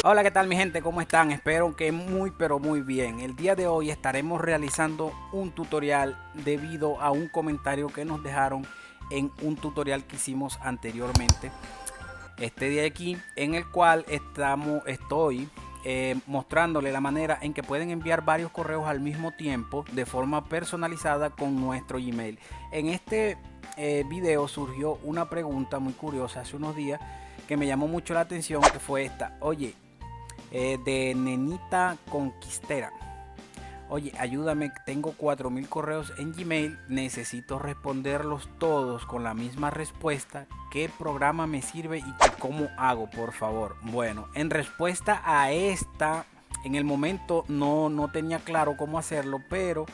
Hola, ¿qué tal mi gente? ¿Cómo están? Espero que muy pero muy bien. El día de hoy estaremos realizando un tutorial debido a un comentario que nos dejaron en un tutorial que hicimos anteriormente. Este de aquí, en el cual estoy mostrándole la manera en que pueden enviar varios correos al mismo tiempo de forma personalizada con nuestro Gmail. En este video surgió una pregunta muy curiosa hace unos días que me llamó mucho la atención, que fue esta: oye, de Nenita Conquistera. Oye, ayúdame, tengo 4000 correos en Gmail, necesito responderlos todos con la misma respuesta. ¿Qué programa me sirve y cómo hago, por favor? Bueno, en respuesta a esta, en el momento no tenía claro cómo hacerlo, pero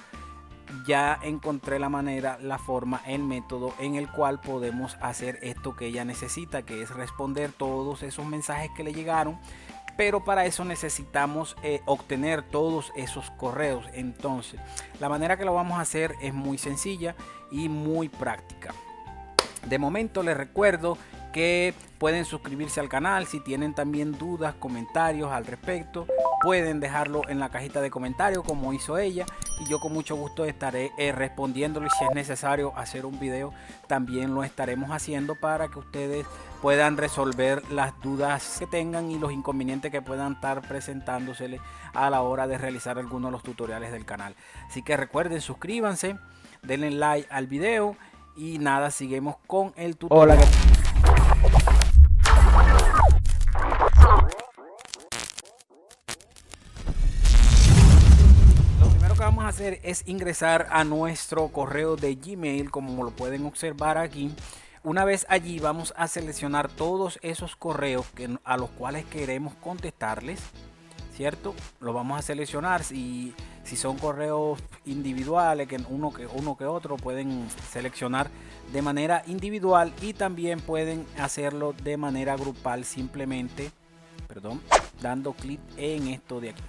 ya encontré la manera, la forma, el método en el cual podemos hacer esto que ella necesita, que es responder todos esos mensajes que le llegaron. Pero para eso necesitamos obtener todos esos correos. Entonces, la manera que lo vamos a hacer es muy sencilla y muy práctica. De momento les recuerdo que pueden suscribirse al canal. Si tienen también dudas, comentarios al respecto, pueden dejarlo en la cajita de comentarios como hizo ella, y yo con mucho gusto estaré respondiéndole. Si es necesario hacer un video, también lo estaremos haciendo para que ustedes puedan resolver las dudas que tengan y los inconvenientes que puedan estar presentándoseles a la hora de realizar algunos de los tutoriales del canal. Así que recuerden, suscríbanse, denle like al video y nada, seguimos con el tutorial. Hola. Lo primero que vamos a hacer es ingresar a nuestro correo de Gmail, como lo pueden observar aquí. Una vez allí, vamos a seleccionar todos esos correos a los cuales queremos contestarles, ¿cierto? Lo vamos a seleccionar. Si son correos individuales, que uno que otro, pueden seleccionar de manera individual, y también pueden hacerlo de manera grupal, simplemente, dando clic en esto de aquí.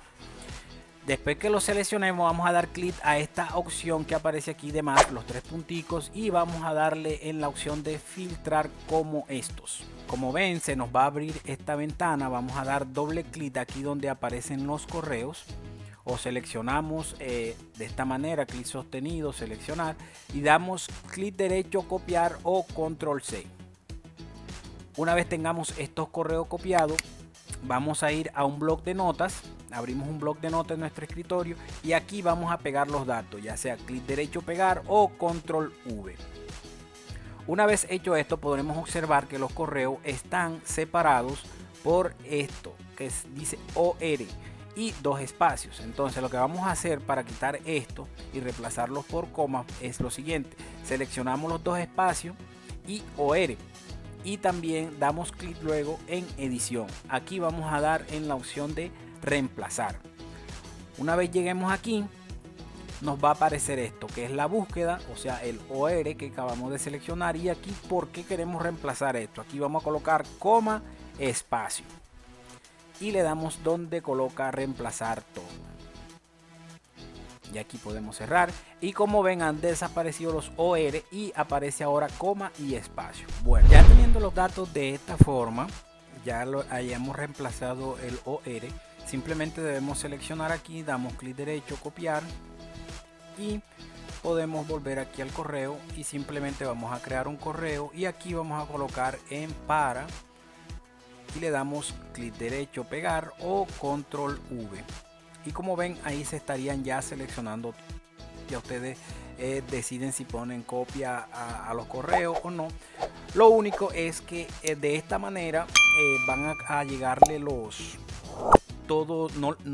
Después que lo seleccionemos, vamos a dar clic a esta opción que aparece aquí de más, los tres punticos, y vamos a darle en la opción de filtrar como estos. Como ven, se nos va a abrir esta ventana. Vamos a dar doble clic aquí donde aparecen los correos, o seleccionamos de esta manera, clic sostenido, seleccionar, y damos clic derecho, copiar, o control C. Una vez tengamos estos correos copiados, vamos a ir a un bloc de notas. Abrimos un bloc de notas en nuestro escritorio y aquí vamos a pegar los datos, ya sea clic derecho, pegar, o control V. Una vez hecho esto, podremos observar que los correos están separados por esto que dice OR y dos espacios. Entonces lo que vamos a hacer para quitar esto y reemplazarlos por comas es lo siguiente: seleccionamos los dos espacios y OR, y también damos clic luego en edición. Aquí vamos a dar en la opción de reemplazar. Una vez lleguemos aquí, nos va a aparecer esto que es la búsqueda, o sea el OR que acabamos de seleccionar. Y aquí, ¿por qué queremos reemplazar esto? Aquí vamos a colocar coma, espacio, y le damos donde coloca reemplazar todo, y aquí podemos cerrar. Y como ven, han desaparecido los OR y aparece ahora coma y espacio. Bueno, ya teniendo los datos de esta forma, ya lo hayamos reemplazado el OR, simplemente debemos seleccionar aquí, damos clic derecho, copiar, y podemos volver aquí al correo y simplemente vamos a crear un correo, y aquí vamos a colocar en para, y le damos clic derecho, pegar, o control V. Y como ven, ahí se estarían ya seleccionando. Ya ustedes deciden si ponen copia a los correos o no. Lo único es que de esta manera van a llegarle no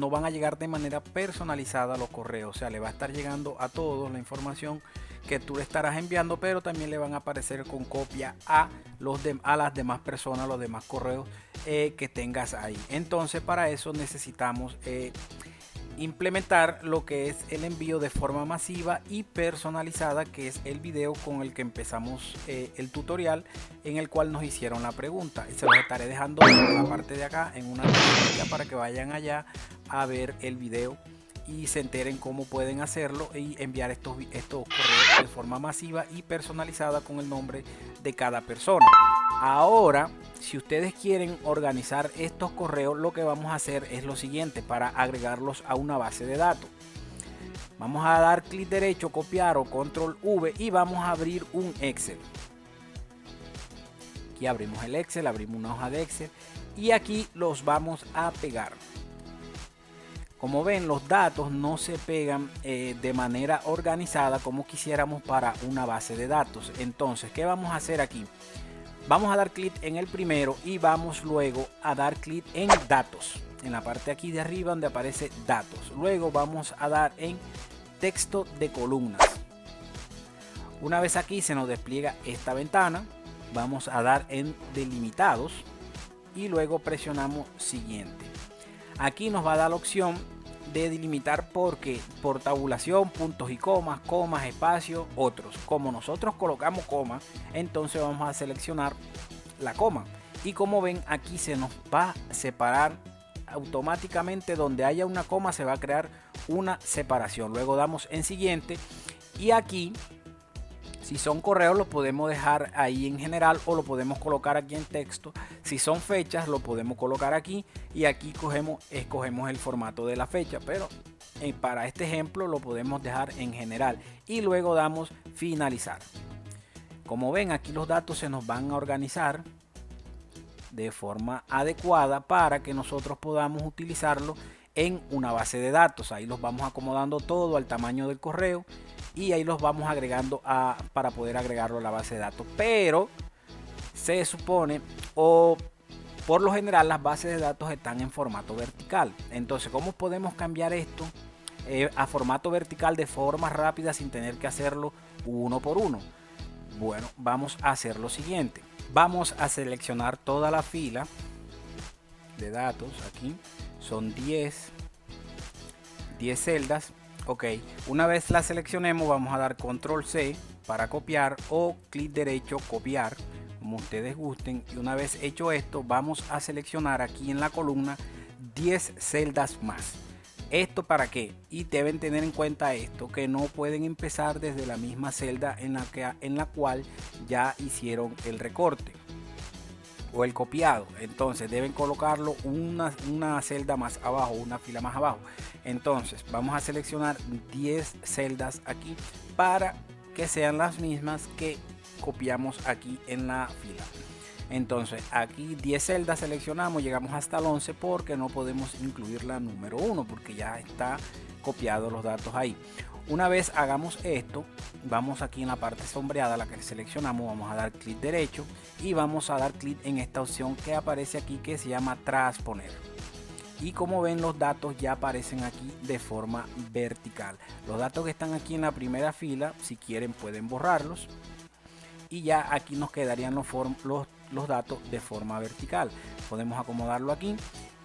van a llegar de manera personalizada los correos. O sea, le va a estar llegando a todos la información que tú le estarás enviando, pero también le van a aparecer con copia a las demás personas, los demás correos que tengas ahí. Entonces, para eso necesitamos implementar lo que es el envío de forma masiva y personalizada, que es el video con el que empezamos el tutorial, en el cual nos hicieron la pregunta. Se los estaré dejando en la parte de acá en una tarjetita para que vayan allá a ver el video y se enteren cómo pueden hacerlo y enviar estos correos de forma masiva y personalizada con el nombre de cada persona. Ahora, si ustedes quieren organizar estos correos, lo que vamos a hacer es lo siguiente para agregarlos a una base de datos. Vamos a dar clic derecho, copiar o control V y vamos a abrir un Excel. Aquí abrimos el Excel, abrimos una hoja de Excel y aquí los vamos a pegar. Como ven, los datos no se pegan de manera organizada como quisiéramos para una base de datos. Entonces, ¿qué vamos a hacer aquí? Vamos a dar clic en el primero y vamos luego a dar clic en datos. En la parte aquí de arriba donde aparece datos. Luego vamos a dar en texto de columnas. Una vez aquí se nos despliega esta ventana, vamos a dar en delimitados y luego presionamos siguiente. Aquí nos va a dar la opción de delimitar por tabulación, puntos y comas, espacio, otros. Como nosotros colocamos coma, entonces vamos a seleccionar la coma. Y como ven, aquí se nos va a separar automáticamente. Donde haya una coma se va a crear una separación. Luego damos en siguiente y aquí, si son correos, lo podemos dejar ahí en general o lo podemos colocar aquí en texto. Si son fechas, lo podemos colocar aquí y aquí escogemos el formato de la fecha, pero para este ejemplo lo podemos dejar en general y luego damos finalizar. Como ven, aquí los datos se nos van a organizar de forma adecuada para que nosotros podamos utilizarlo en una base de datos. Ahí los vamos acomodando todo al tamaño del correo y ahí los vamos agregando para poder agregarlo a la base de datos. Pero se supone, o por lo general, las bases de datos están en formato vertical. Entonces, ¿cómo podemos cambiar esto a formato vertical de forma rápida sin tener que hacerlo uno por uno? Bueno, vamos a hacer lo siguiente. Vamos a seleccionar toda la fila de datos. Aquí son 10 celdas. Ok, una vez la seleccionemos vamos a dar control C para copiar o clic derecho copiar, como ustedes gusten. Y una vez hecho esto, vamos a seleccionar aquí en la columna 10 celdas más. ¿Esto para qué? Y deben tener en cuenta esto, que no pueden empezar desde la misma celda en la cual ya hicieron el recorte o el copiado. Entonces deben colocarlo una celda más abajo, una fila más abajo. Entonces vamos a seleccionar 10 celdas aquí para que sean las mismas que copiamos aquí en la fila. Entonces aquí 10 celdas seleccionamos, llegamos hasta el 11 porque no podemos incluir la número 1 porque ya está copiado los datos ahí. Una vez hagamos esto, vamos aquí en la parte sombreada, la que seleccionamos, vamos a dar clic derecho y vamos a dar clic en esta opción que aparece aquí que se llama transponer. Y como ven, los datos ya aparecen aquí de forma vertical. Los datos que están aquí en la primera fila, si quieren pueden borrarlos y ya aquí nos quedarían los datos de forma vertical. Podemos acomodarlo aquí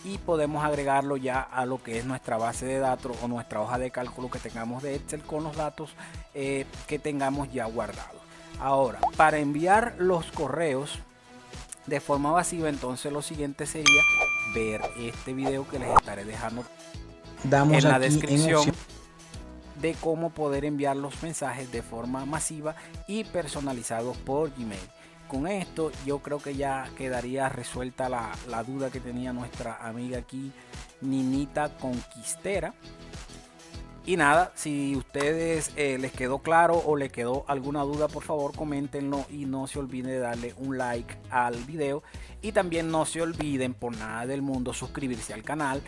y podemos agregarlo ya a lo que es nuestra base de datos o nuestra hoja de cálculo que tengamos de Excel con los datos que tengamos ya guardados. Ahora, para enviar los correos de forma masiva, entonces lo siguiente sería ver este video que les estaré dejando en la descripción de cómo poder enviar los mensajes de forma masiva y personalizados por Gmail. Con esto yo creo que ya quedaría resuelta la duda que tenía nuestra amiga aquí, Ninita Conquistera. Y nada, si ustedes les quedó claro o les quedó alguna duda, por favor coméntenlo y no se olviden de darle un like al video. Y también no se olviden por nada del mundo suscribirse al canal,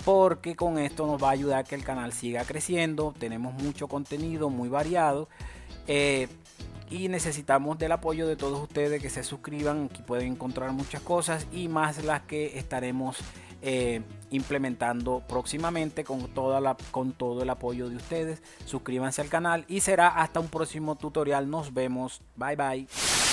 porque con esto nos va a ayudar a que el canal siga creciendo. Tenemos mucho contenido muy variado y necesitamos del apoyo de todos ustedes que se suscriban. Aquí pueden encontrar muchas cosas y más las que estaremos implementando próximamente con todo el apoyo de ustedes. Suscríbanse al canal y será hasta un próximo tutorial. Nos vemos. Bye bye.